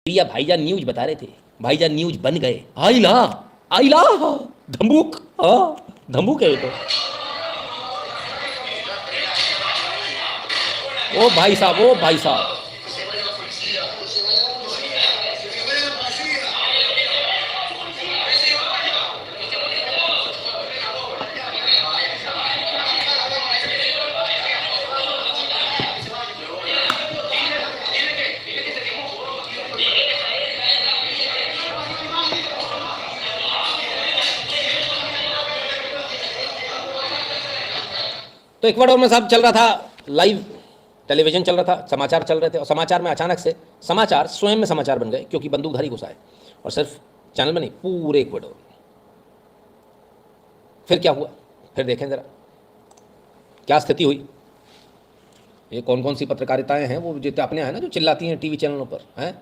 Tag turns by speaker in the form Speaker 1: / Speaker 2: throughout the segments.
Speaker 1: प्रिया भाईजान न्यूज बता रहे थे, भाईजान न्यूज बन गए। आइला आइला धम्बुक, हाँ धम्बुक है ये तो। ओ भाई साहब, ओ भाई साहब, तो इक्वाडोर में साहब चल रहा था लाइव टेलीविजन चल रहा था, समाचार चल रहे थे, और समाचार में अचानक से समाचार स्वयं में समाचार बन गए, क्योंकि बंदूकधारी घुसा है, और सिर्फ चैनल में नहीं, पूरे इक्वाडोर में। फिर क्या हुआ, फिर देखें जरा क्या स्थिति हुई। ये कौन कौन सी पत्रकारिताएं हैं वो जितने अपने हैं ना, जो चिल्लाती हैं टीवी चैनलों पर, हैं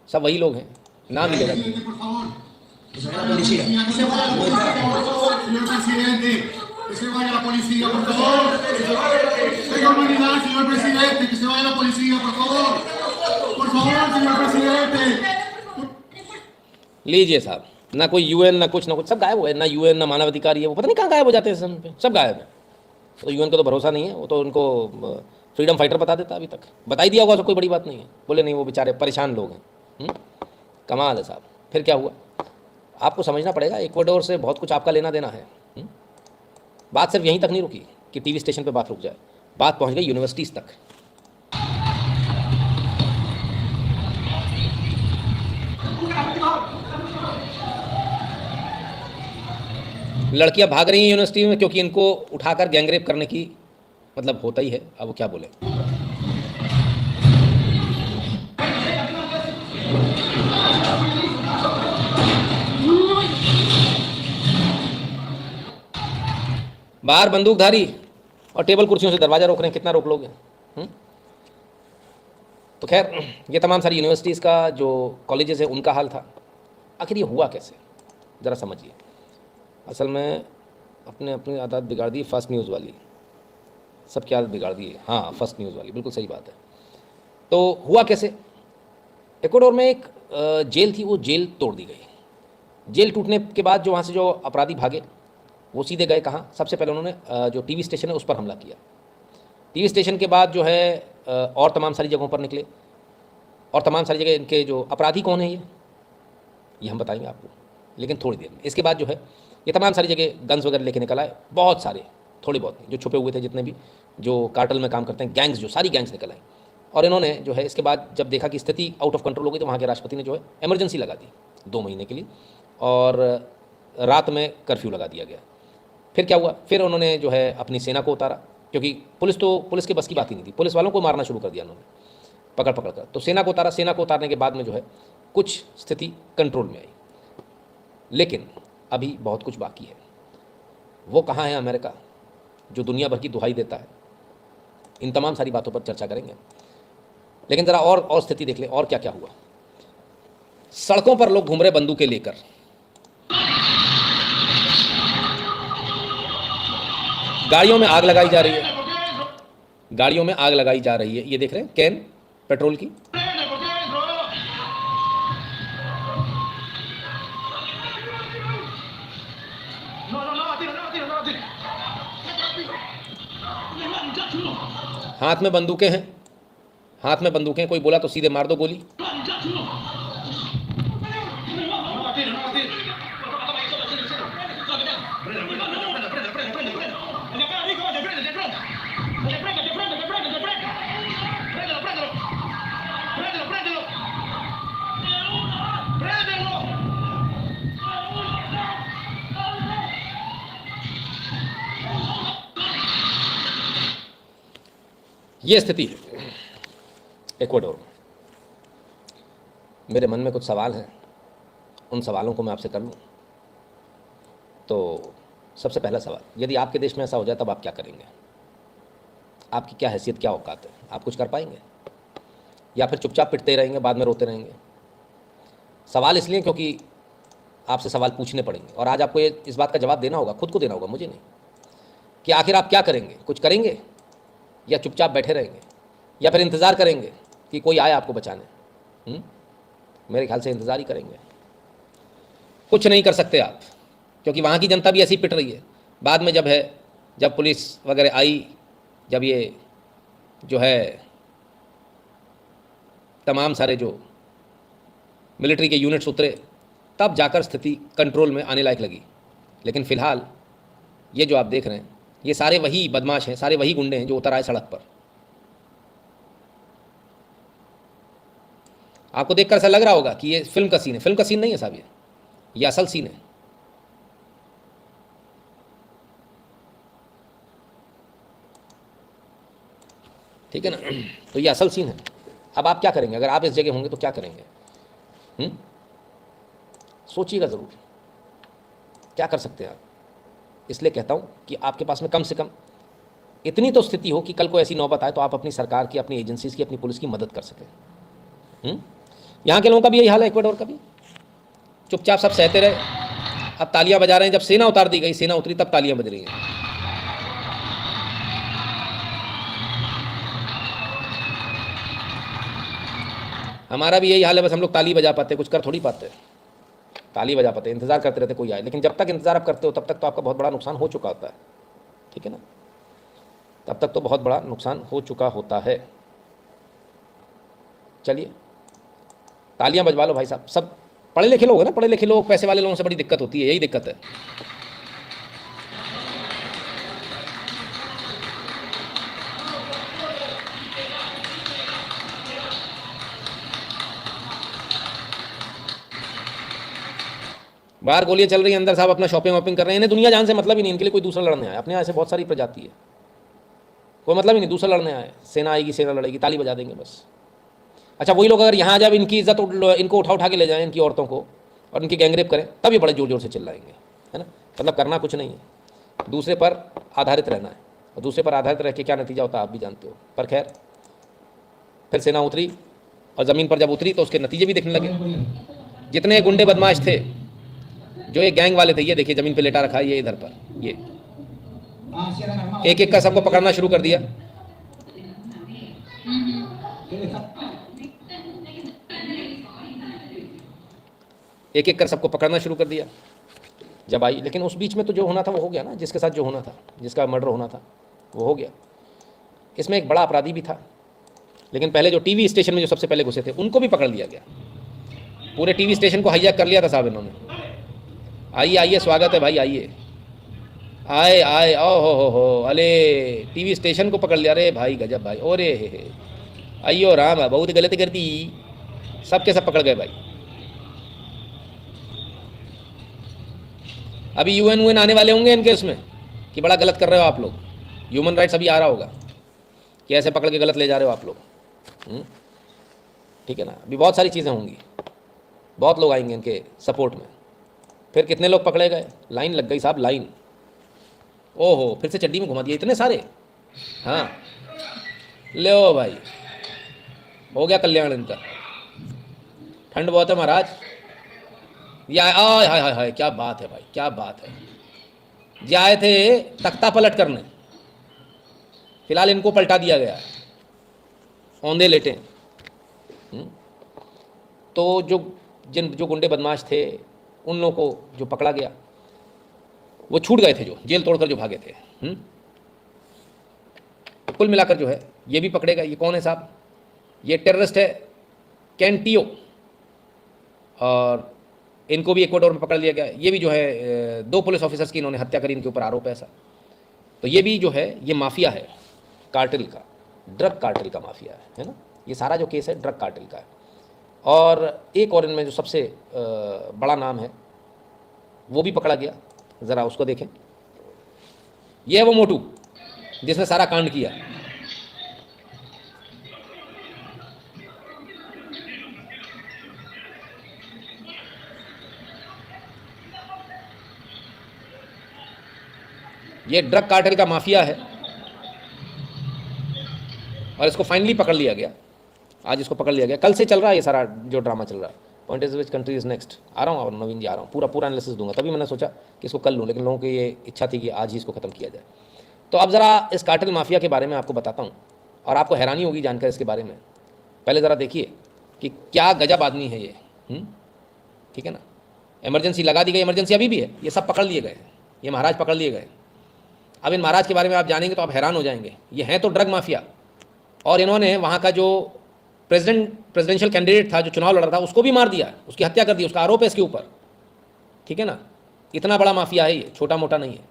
Speaker 1: सब वही लोग हैं, नाम ही ले रहे हैं।
Speaker 2: Que se vaya la policía, por favor. Tenga humanidad, señor presidente. Que se vaya la policía, por favor. Por favor, señor presidente.
Speaker 1: लीजिए साहब, ना कोई यूएन ना कुछ, सब गायब हुआ है, ना यूएन ना मानवाधिकार, ये वो पता नहीं कहाँ गायब हो जाते हैं समय पे, सब गायब है। तो यूएन का तो भरोसा नहीं है, वो तो उनको फ्रीडम फाइटर बता देता, अभी तक बता ही दिया होगा, तो कोई बड़ी बात नहीं है। बोले नहीं, वो बेचारे परेशान लोग हैं। कमाल है साहब। फिर क्या हुआ, आपको समझना पड़ेगा, इक्वाडोर से बहुत कुछ आपका लेना देना है। बात सिर्फ यहीं तक नहीं रुकी कि टीवी स्टेशन पे बात रुक जाए, बात पहुंच गई यूनिवर्सिटीज़ तक। लड़कियां भाग रही हैं यूनिवर्सिटी में, क्योंकि इनको उठाकर गैंगरेप करने की मतलब होता ही है। अब वो क्या बोले। बाहर बंदूकधारी और टेबल कुर्सियों से दरवाज़ा रोक रहे हैं, कितना रोक लोगे। तो खैर, ये तमाम सारी यूनिवर्सिटीज़ का, जो कॉलेजेस है, उनका हाल था। आखिर ये हुआ कैसे, ज़रा समझिए। असल में अपने अपनी आदत बिगाड़ दी फर्स्ट न्यूज़ वाली, सबकी आदत बिगाड़ दी है। हाँ, फर्स्ट न्यूज़ वाली, बिल्कुल सही बात है। तो हुआ कैसे, इक्वाडोर में एक जेल थी, वो जेल तोड़ दी गई। जेल टूटने के बाद जो वहाँ से जो अपराधी भागे, वो सीधे गए कहाँ, सबसे पहले उन्होंने जो टीवी स्टेशन है उस पर हमला किया। टीवी स्टेशन के बाद जो है और तमाम सारी जगहों पर निकले, और तमाम सारी जगह इनके जो अपराधी कौन है ये हम बताएंगे आपको, लेकिन थोड़ी देर में। इसके बाद जो है ये तमाम सारी जगह गन्स वगैरह लेके निकल आए, बहुत सारे, थोड़े बहुत जो छुपे हुए थे, जितने भी जो कार्टेल में काम करते हैं, गैंग्स, जो सारी गैंग्स निकल आए। और इन्होंने जो है इसके बाद जब देखा कि स्थिति आउट ऑफ कंट्रोल हो गई, तो वहाँ के राष्ट्रपति ने जो है इमरजेंसी लगा दी 2 महीने के लिए, और रात में कर्फ्यू लगा दिया गया। फिर क्या हुआ, फिर उन्होंने जो है अपनी सेना को उतारा, क्योंकि पुलिस के बस की बात ही नहीं थी, पुलिस वालों को मारना शुरू कर दिया उन्होंने पकड़ पकड़ कर। तो सेना को उतारा, सेना को उतारने के बाद में जो है कुछ स्थिति कंट्रोल में आई, लेकिन अभी बहुत कुछ बाकी है। वो कहाँ है अमेरिका, जो दुनिया भर की दुहाई देता है। इन तमाम सारी बातों पर चर्चा करेंगे, लेकिन ज़रा और स्थिति देख ले, और क्या क्या हुआ। सड़कों पर लोग घूम रहे बंदूकें लेकर, गाड़ियों में आग लगाई जा रही है, गाड़ियों में आग लगाई जा रही है। ये देख रहे हैं कैन पेट्रोल की। हाथ में बंदूकें हैं, हाथ में बंदूकें, कोई बोला तो सीधे मार दो गोली। ये स्थिति है इक्वाडोर में। मेरे मन में कुछ सवाल हैं, उन सवालों को मैं आपसे कर लूँ। तो सबसे पहला सवाल, यदि आपके देश में ऐसा हो जाए तब आप क्या करेंगे? आपकी क्या हैसियत, क्या औकात है? आप कुछ कर पाएंगे, या फिर चुपचाप पिटते रहेंगे, बाद में रोते रहेंगे? सवाल इसलिए क्योंकि आपसे सवाल पूछने पड़ेंगे, और आज आपको इस बात का जवाब देना होगा, खुद को देना होगा, मुझे नहीं, कि आखिर आप क्या करेंगे। कुछ करेंगे, या चुपचाप बैठे रहेंगे, या फिर इंतज़ार करेंगे कि कोई आए आपको बचाने। मेरे ख्याल से इंतज़ार ही करेंगे। कुछ नहीं कर सकते आप, क्योंकि वहाँ की जनता भी ऐसी पिट रही है। बाद में जब पुलिस वगैरह आई, जब ये जो है तमाम सारे जो मिलिट्री के यूनिट्स उतरे, तब जाकर स्थिति कंट्रोल में आने लायक लगी। लेकिन फ़िलहाल ये जो आप देख रहे हैं, ये सारे वही बदमाश हैं, सारे वही गुंडे हैं जो उतर आए सड़क पर। आपको देखकर ऐसा लग रहा होगा कि ये फिल्म का सीन है। फिल्म का सीन नहीं है साहब, ये असल सीन है। ठीक है ना, तो ये असल सीन है। अब आप क्या करेंगे? अगर आप इस जगह होंगे तो क्या करेंगे? सोचिएगा ज़रूर, क्या कर सकते हैं आप। इसलिए कहता हूँ कि आपके पास में कम से कम इतनी तो स्थिति हो कि कल को ऐसी नौबत आए तो आप अपनी सरकार की, अपनी एजेंसीज़ की, अपनी पुलिस की मदद कर सकें। यहाँ के लोगों का भी यही हाल है, इक्वाडोर का भी। चुपचाप सब सहते रहे, अब तालियां बजा रहे हैं। जब सेना उतार दी गई, सेना उतरी, तब तालियां बज रही हैं। हमारा भी यही हाल है, बस हम लोग ताली बजा पाते, कुछ कर थोड़ी पाते। ताली बजा पाते, इंतज़ार करते रहते कोई आए। लेकिन जब तक इंतज़ार आप करते हो तब तक तो आपका बहुत बड़ा नुकसान हो चुका होता है। ठीक है ना, तब तक तो बहुत बड़ा नुकसान हो चुका होता है। चलिए, तालियां बजवा लो भाई साहब। सब पढ़े लिखे लोग हैं ना, पढ़े लिखे लोग, पैसे वाले लोगों से बड़ी दिक्कत होती है, यही दिक्कत है। बाहर गोलियां चल रही हैं, अंदर साहब अपना शॉपिंग वॉपिंग कर रहे हैं। इन्हें दुनिया जान से मतलब ही नहीं, इनके लिए कोई दूसरा लड़ने आया। अपने यहाँ से बहुत सारी प्रजाति है, कोई मतलब ही नहीं, दूसरा लड़ने आए। सेना आएगी, सेना लड़ेगी, ताली बजा देंगे बस। अच्छा, वही लोग अगर यहाँ जब इनकी इज्जत इनको उठा के ले जाएं, इनकी औरतों को, और इनकी गैंगरेप करें, तब ये बड़े जोर जोर से चिल्लाएंगे, है ना। मतलब करना कुछ नहीं है, दूसरे पर आधारित रहना है। और दूसरे पर आधारित रह के क्या नतीजा होता है आप भी जानते हो। पर खैर, फिर सेना उतरी, और ज़मीन पर जब उतरी तो उसके नतीजे भी दिखने लगे। जितने गुंडे बदमाश थे, जो ये गैंग वाले थे, ये देखिए ज़मीन पर लेटा रखा है, ये इधर पर, ये एक एक का सबको पकड़ना शुरू कर दिया। एक एक कर सबको पकड़ना शुरू कर दिया जब आई। लेकिन उस बीच में तो जो होना था वो हो गया ना, जिसके साथ जो होना था, जिसका मर्डर होना था वो हो गया। इसमें एक बड़ा अपराधी भी था। लेकिन पहले जो टीवी स्टेशन में जो सबसे पहले घुसे थे, उनको भी पकड़ लिया गया। पूरे टीवी स्टेशन को हाईजैक कर लिया था साहब इन्होंने। आइए आइए, स्वागत है भाई, आइए, आए आए, ओ हो, अरे टीवी स्टेशन को पकड़ लिया। अरे भाई गजब भाई, ओरे हे, अयो राम, बहुत गलती कर दी। सब के सब पकड़ गए भाई। अभी यूएन आने वाले होंगे इनके उसमें कि बड़ा गलत कर रहे हो आप लोग। ह्यूमन राइट्स अभी आ रहा होगा कि ऐसे पकड़ के गलत ले जा रहे हो आप लोग। ठीक है ना, अभी बहुत सारी चीज़ें होंगी, बहुत लोग आएंगे इनके सपोर्ट में। फिर कितने लोग पकड़े गए, लाइन लग गई साहब, लाइन। ओहो, फिर से चड्डी में घुमा दिया इतने सारे। हाँ, ले ओ भाई, हो गया कल्याण इनका। ठंड बहुत है महाराज। या हाय हाय हाय, क्या बात है भाई, क्या बात है। जाए थे तख्ता पलट करने, फिलहाल इनको पलटा दिया गया, औंधे लेटे। तो जो गुंडे बदमाश थे, उन लोगों को जो पकड़ा गया वो छूट गए थे, जो जेल तोड़कर जो भागे थे। कुल मिलाकर जो है ये भी पकड़े गए। ये कौन है साहब? ये टेररिस्ट है कैंटियो, और इनको भी इक्वाडोर में पकड़ लिया गया। ये भी जो है 2 पुलिस ऑफिसर्स की इन्होंने हत्या करी, इनके ऊपर आरोप है ऐसा। तो ये भी जो है ये माफिया है, कार्टेल का, ड्रग कार्टेल का माफिया है ना। ये सारा जो केस है ड्रग कार्टेल का है। और एक और इनमें जो सबसे बड़ा नाम है वो भी पकड़ा गया, ज़रा उसको देखें। ये है वो मोटू जिसने सारा कांड किया। ये ड्रग कार्टेल का माफिया है और इसको फाइनली पकड़ लिया गया। आज इसको पकड़ लिया गया। कल से चल रहा है ये सारा जो ड्रामा चल रहा है। Point is which country is next. आ रहा हूँ और नवीन जी आ रहा हूँ, पूरा एनालिसिस दूंगा। तभी मैंने सोचा कि इसको कल लूँ, लेकिन लोगों की ये इच्छा थी कि आज ही इसको ख़त्म किया जाए। तो अब ज़रा इस कार्टेल माफिया के बारे में आपको बताता हूँ, और आपको हैरानी होगी जानकर इसके बारे में। पहले ज़रा देखिए कि क्या गजब आदमी है ये। ठीक है ना, इमरजेंसी लगा दी गई, इमरजेंसी अभी भी है, ये सब पकड़ लिए गए, ये महाराज पकड़ लिए गए। अब इन महाराज के बारे में आप जानेंगे तो आप हैरान हो जाएंगे, ये हैं तो ड्रग माफिया, और इन्होंने वहाँ का जो प्रेसिडेंशियल कैंडिडेट था जो चुनाव लड़ रहा था उसको भी मार दिया, उसकी हत्या कर दी, उसका आरोप है इसके ऊपर, ठीक है ना। इतना बड़ा माफिया है ये, छोटा मोटा नहीं है।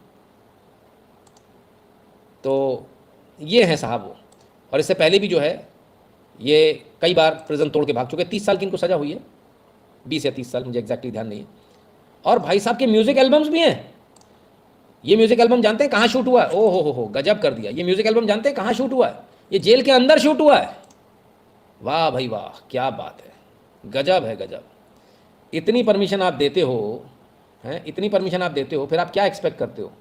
Speaker 1: तो ये हैं साहब वो, और इससे पहले भी जो है ये कई बार प्रिजन तोड़ के भाग चुके। 30 साल की इनको सज़ा हुई है, 20 या 30 साल, मुझे एग्जैक्टली ध्यान नहीं है। और भाई साहब के म्यूज़िक एल्बम्स भी हैं। ये म्यूज़िक एल्बम जानते हैं कहाँ शूट हुआ है? ओ हो, गजब कर दिया। ये म्यूज़िक एल्बम जानते हैं कहाँ शूट हुआ है? ये जेल के अंदर शूट हुआ है। वाह भाई वाह, क्या बात है, गजब है गजब। इतनी परमिशन आप देते हो हैं, इतनी परमिशन आप देते हो, फिर आप क्या एक्सपेक्ट करते हो?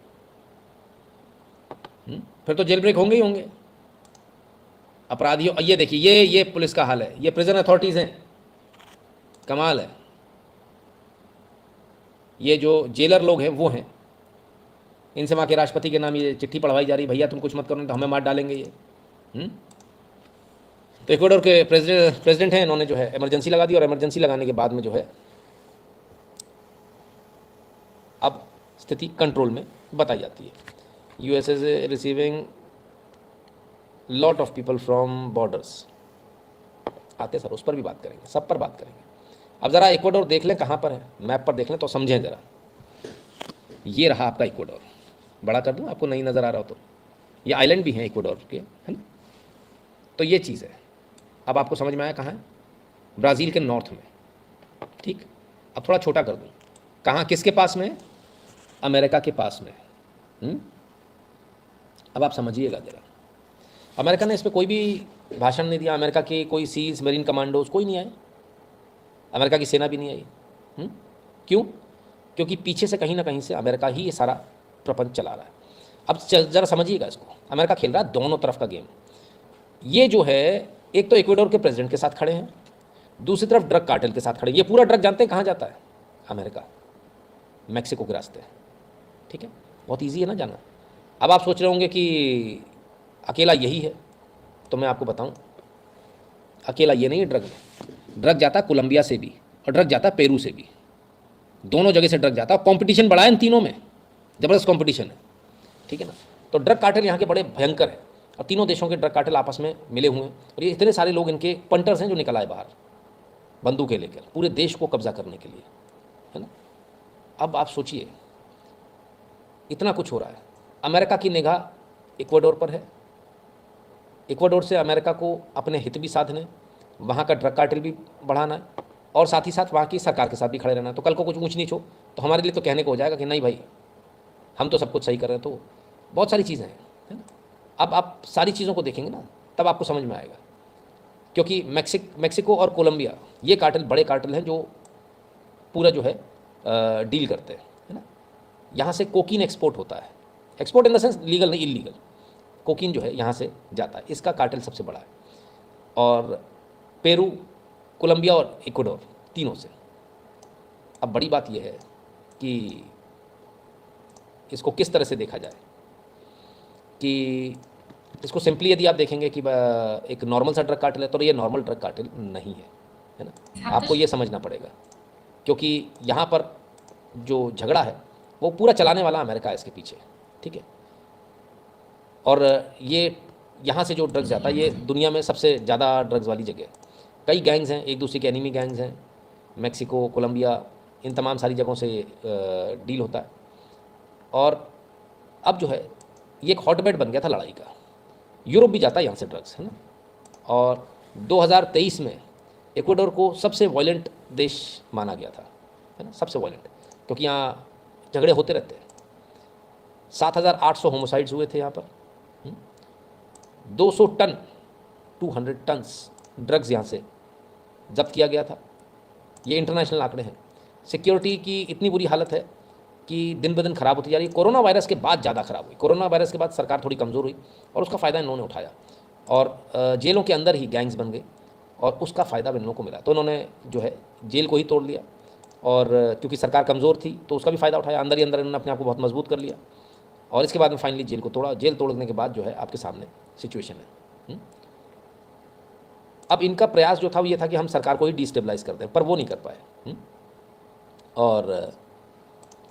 Speaker 1: फिर तो जेल ब्रेक होंगे ही होंगे अपराधियों। ये देखिए, ये पुलिस का हाल है, ये प्रिजन अथॉरिटीज़ हैं, कमाल है। ये जो जेलर लोग हैं वो हैं, इनसे वहाँ के राष्ट्रपति के नाम ये चिट्ठी पढ़वाई जा रही, भैया तुम कुछ मत करो नहीं तो हमें मार डालेंगे ये। तो इक्वाडोर के प्रेसिडेंट हैं, इन्होंने जो है इमरजेंसी लगा दी, और इमरजेंसी लगाने के बाद में जो है अब स्थिति कंट्रोल में बताई जाती है। US is receiving lot of people from borders आते सर, उस पर भी बात करेंगे, सब पर बात करेंगे। अब ज़रा इक्वाडोर देख लें कहाँ पर है, मैप पर देख लें तो समझें ज़रा। ये रहा आपका इक्वाडोर, बड़ा कर दूँ आपको नहीं नज़र आ रहा हो तो। ये आइलैंड भी हैं इक्वाडोर के, है ना। तो ये चीज़ है, अब आपको समझ में आया कहाँ है? ब्राज़ील के नॉर्थ में, ठीक। अब थोड़ा छोटा कर दूँ, कहाँ किसके पास में है? अमेरिका के पास में। अब आप समझिएगा ज़रा, अमेरिका ने इस पर कोई भी भाषण नहीं दिया। अमेरिका के कोई सीज मरीन कमांडोज कोई नहीं आए, अमेरिका की सेना भी नहीं आई। क्यों? क्योंकि पीछे से कहीं ना कहीं से अमेरिका ही ये सारा प्रपंच चला रहा है। अब ज़रा समझिएगा इसको, अमेरिका खेल रहा है दोनों तरफ का गेम। ये जो है, एक तो इक्वाडोर के प्रेसिडेंट के साथ खड़े हैं, दूसरी तरफ ड्रग कार्टेल के साथ खड़े। ये पूरा ड्रग जानते हैं कहाँ जाता है? अमेरिका, मैक्सिको के रास्ते, ठीक है। बहुत ईजी है ना जाना। अब आप सोच रहे होंगे कि अकेला यही है, तो मैं आपको बताऊं, अकेला ये नहीं है ड्रग जाता है कोलंबिया से भी, और ड्रग जाता है पेरू से भी, दोनों जगह से ड्रग जाता है। कंपटीशन बड़ा है इन तीनों में, ज़बरदस्त कंपटीशन है, ठीक है ना। तो ड्रग कार्टेल यहाँ के बड़े भयंकर हैं, और तीनों देशों के ड्रग कार्टेल आपस में मिले हुए हैं, और ये इतने सारे लोग इनके पंटर्स हैं जो निकल आए बाहर बंदूकें लेकर पूरे देश को कब्जा करने के लिए, है ना। अब आप सोचिए, इतना कुछ हो रहा है। अमेरिका की निगाह इक्वाडोर पर है, इक्वाडोर से अमेरिका को अपने हित भी साधने, वहाँ का ड्रग कार्टेल भी बढ़ाना है, और साथ ही साथ वहाँ की सरकार के साथ भी खड़े रहना है। तो कल को कुछ ऊँच नीच हो तो हमारे लिए तो कहने को हो जाएगा कि नहीं भाई, हम तो सब कुछ सही कर रहे हैं। तो बहुत सारी चीज़ें हैं, है ना। अब आप सारी चीज़ों को देखेंगे ना, तब आपको समझ में आएगा। क्योंकि मैक्सिको और कोलंबिया ये कार्टेल बड़े कार्टेल हैं जो पूरा जो है डील करते हैं, है ना। यहाँ से कोकीन एक्सपोर्ट होता है, export in the sense legal नहीं, इलीगल। कोकीन जो है यहाँ से जाता है, इसका कार्टेल सबसे बड़ा है। और पेरू, कोलंबिया और इक्वाडोर तीनों से। अब बड़ी बात यह है कि इसको किस तरह से देखा जाए, कि इसको सिंपली यदि आप देखेंगे कि एक नॉर्मल सा ड्रग कार्टेल है, तो ये नॉर्मल ड्रग कार्टेल नहीं है ना। आपको ये समझना पड़ेगा, क्योंकि यहाँ पर जो झगड़ा है वो पूरा चलाने वाला अमेरिका है इसके पीछे, ठीक है। और ये यहाँ से जो ड्रग्स जाता है, ये दुनिया में सबसे ज़्यादा ड्रग्स वाली जगह है। कई गैंग्स हैं, एक दूसरे के एनिमी गैंग्स हैं, मैक्सिको, कोलंबिया, इन तमाम सारी जगहों से डील होता है। और अब जो है ये एक हॉटबेड बन गया था लड़ाई का, यूरोप भी जाता है यहाँ से ड्रग्स, है ना। और 2023 में इक्वाडोर को सबसे वायलेंट देश माना गया था, है ना, सबसे वायलेंट, क्योंकि यहाँ झगड़े होते रहते हैं। 7,800 होमोसाइड्स हुए थे यहाँ पर। 200 टन्स ड्रग्स यहाँ से जब्त किया गया था। ये इंटरनेशनल आंकड़े हैं। सिक्योरिटी की इतनी बुरी हालत है कि दिन ब दिन ख़राब होती जा रही है। कोरोना वायरस के बाद ज़्यादा ख़राब हुई, कोरोना वायरस के बाद सरकार थोड़ी कमज़ोर हुई, और उसका फ़ायदा इन्होंने उठाया, और जेलों के अंदर ही गैंग्स बन गए, और उसका फ़ायदा इन लोगों को मिला। तो उन्होंने जो है जेल को ही तोड़ लिया, और क्योंकि सरकार कमज़ोर थी तो उसका भी फ़ायदा उठाया, अंदर ही अंदर इन्होंने अपने आप को बहुत मजबूत कर लिया, और इसके बाद में फाइनली जेल को तोड़ा। जेल तोड़ने के बाद जो है आपके सामने सिचुएशन है। अब इनका प्रयास जो था वो ये था कि हम सरकार को ही डिस्टेबलाइज कर दें, पर वो नहीं कर पाए। और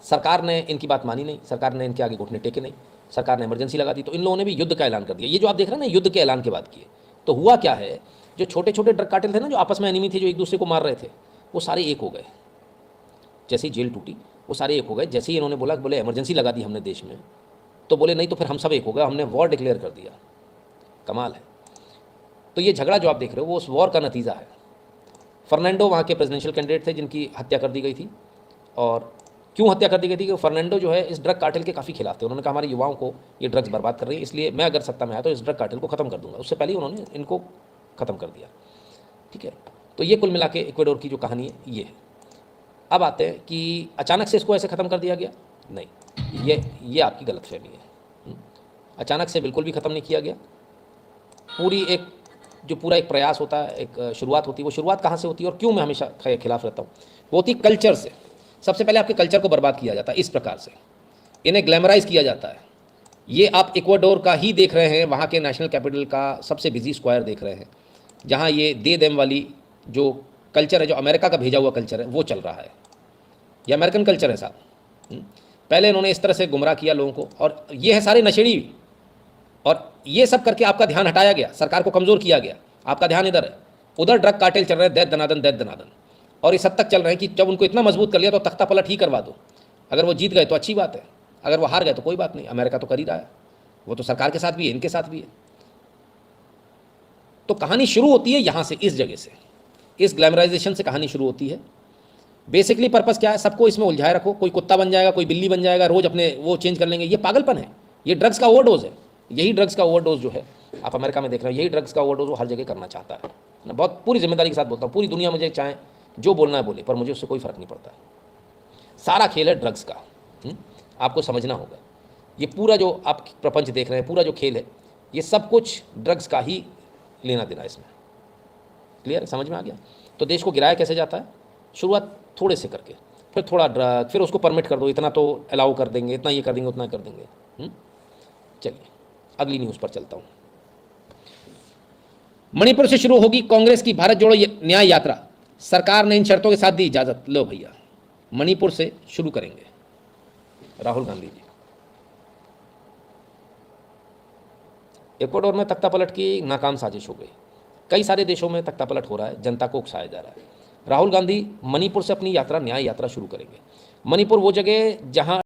Speaker 1: सरकार ने इनकी बात मानी नहीं, सरकार ने इनके आगे घुटने टेके नहीं, सरकार ने इमरजेंसी लगा दी। तो इन लोगों ने भी युद्ध का ऐलान कर दिया। ये जो आप देख रहे हैं ना, युद्ध के ऐलान के बाद किए। तो हुआ क्या है, जो छोटे छोटे ड्रग कार्टेल थे ना, जो आपस में एनिमी थे, जो एक दूसरे को मार रहे थे, वो सारे एक हो गए। जैसे ही जेल टूटी वो सारे एक हो गए। जैसे ही इन्होंने बोले इमरजेंसी लगा दी हमने देश में, तो बोले नहीं तो फिर हम सब एक हो गए, हमने वॉर डिक्लेयर कर दिया। कमाल है। तो ये झगड़ा जो आप देख रहे हो वो उस वॉर का नतीजा है। फर्नांडो वहाँ के प्रेसिडेंशियल कैंडिडेट थे जिनकी हत्या कर दी गई थी। और क्यों हत्या कर दी गई थी कि फर्नांडो जो है इस ड्रग कार्टेल के काफ़ी खिलाफ थे। उन्होंने कहा हमारे युवाओं को ये ड्रग्स बर्बाद कर रही है, इसलिए मैं अगर सत्ता में आया तो इस ड्रग कार्टेल को ख़त्म कर दूंगा। उससे पहले ही उन्होंने इनको ख़त्म कर दिया। ठीक है, तो ये कुल मिला के इक्वाडोर की जो कहानी है ये है। अब आते हैं कि अचानक से इसको ऐसे ख़त्म कर दिया गया, नहीं, ये आपकी गलतफहमी है। अचानक से बिल्कुल भी ख़त्म नहीं किया गया। पूरा एक प्रयास होता है, एक शुरुआत होती है। वो शुरुआत कहाँ से होती है और क्यों मैं हमेशा खिलाफ रहता हूँ, वो होती है कल्चर से। सबसे पहले आपके कल्चर को बर्बाद किया जाता है इस प्रकार से, इन्हें ग्लैमराइज किया जाता है। ये आप इक्वाडोर का ही देख रहे हैं, वहाँ के नेशनल कैपिटल का सबसे बिजी स्क्वायर देख रहे हैं, जहाँ ये दे देम वाली जो कल्चर है, जो अमेरिका का भेजा हुआ कल्चर है, वो चल रहा है। ये अमेरिकन कल्चर है साहब। पहले इन्होंने इस तरह से गुमराह किया लोगों को, और ये है सारे नशेड़ी। और ये सब करके आपका ध्यान हटाया गया, सरकार को कमज़ोर किया गया। आपका ध्यान इधर है, उधर ड्रग कार्टेल चल रहे हैं, दैत दनादन। और इस हद तक चल रहे हैं कि जब उनको इतना मजबूत कर लिया तो तख्ता पलट ही करवा दो। अगर वो जीत गए तो अच्छी बात है, अगर वो हार गए तो कोई बात नहीं। अमेरिका तो कर ही रहा है, वो तो सरकार के साथ भी है, इनके साथ भी है। तो कहानी शुरू होती है यहाँ से, इस जगह से, इस ग्लैमराइजेशन से कहानी शुरू होती है। बेसिकली पर्पस क्या है, सबको इसमें उलझाए रखो। कोई कुत्ता बन जाएगा, कोई बिल्ली बन जाएगा, रोज अपने वो चेंज कर लेंगे। ये पागलपन है, ये ड्रग्स का ओवरडोज है। यही ड्रग्स का ओवरडोज जो है आप अमेरिका में देख रहे हैं, यही ड्रग्स का ओवरडोज वो हर जगह करना चाहता है। मैं बहुत पूरी जिम्मेदारी के साथ बोलता हूँ, पूरी दुनिया मुझे चाहे जो बोलना है बोले, पर मुझे उससे कोई फ़र्क नहीं पड़ता। सारा खेल है ड्रग्स का। आपको समझना होगा, ये पूरा जो आप प्रपंच देख रहे हैं, पूरा जो खेल है, ये सब कुछ ड्रग्स का ही लेना देना इसमें। क्लियर, समझ में आ गया? तो देश को गिराया कैसे जाता है, शुरुआत थोड़े से करके, फिर थोड़ा ड्रग, फिर उसको परमिट कर दो, इतना तो अलाउ कर देंगे, इतना ये कर देंगे, उतना कर देंगे। चलिए अगली न्यूज़ पर चलता हूँ। मणिपुर से शुरू होगी कांग्रेस की भारत जोड़ो न्याय यात्रा, सरकार ने इन शर्तों के साथ दी इजाजत। लो भैया, मणिपुर से शुरू करेंगे राहुल गांधी जी। इक्वाडोर में तख्तापलट की नाकाम साजिश हो गई। कई सारे देशों में तख्तापलट हो रहा है, जनता को उकसाया जा रहा है। राहुल गांधी मणिपुर से अपनी यात्रा, न्याय यात्रा शुरू करेंगे। मणिपुर वो जगह जहां